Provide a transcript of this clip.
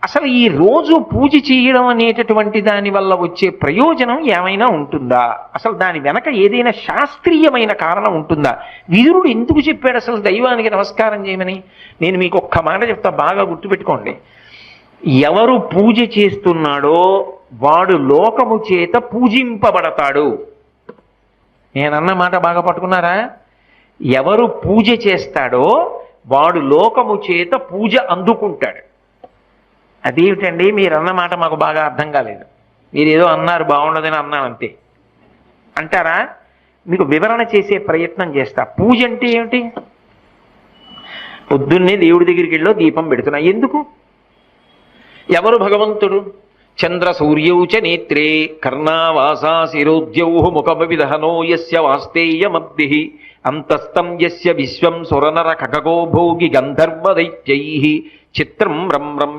అసలు ఈ రోజు పూజ చేయడం అనేటటువంటి దాని వల్ల వచ్చే ప్రయోజనం ఏమైనా ఉంటుందా? అసలు దాని వెనక ఏదైనా శాస్త్రీయమైన కారణం ఉంటుందా? విదురుడు ఎందుకు చెప్పాడు అసలు దైవానికి నమస్కారం చేయమని? నేను మీకు ఒక్క మాట చెప్తా, బాగా గుర్తుపెట్టుకోండి. ఎవరు పూజ చేస్తున్నాడో వాడు లోకము చేత పూజింపబడతాడు. నేనన్న మాట బాగా పట్టుకున్నారా? ఎవరు పూజ చేస్తాడో వాడు లోకము చేత పూజ అందుకుంటాడు. అదేమిటండి మీరు అన్న మాట మాకు బాగా అర్థం కాలేదు, మీరు ఏదో అన్నారు బాగుండదని అన్నాను అంతే అంటారా? మీకు వివరణ చేసే ప్రయత్నం చేస్తా. పూజ అంటే ఏమిటి? పొద్దున్నే దేవుడి దగ్గరికి వెళ్ళో దీపం పెడుతున్నా, ఎందుకు? ఎవరు భగవంతుడు? చంద్ర సూర్యౌచ నేత్రే కర్ణావాసా శిరోద్యౌ ముఖమవిదహనో యస్య వాస్తేయమబ్ధి అంతస్తం యస్య విశ్వం సురనర ఖగో భోగి గంధర్వ దైత్యైః చిత్రం రమ్యం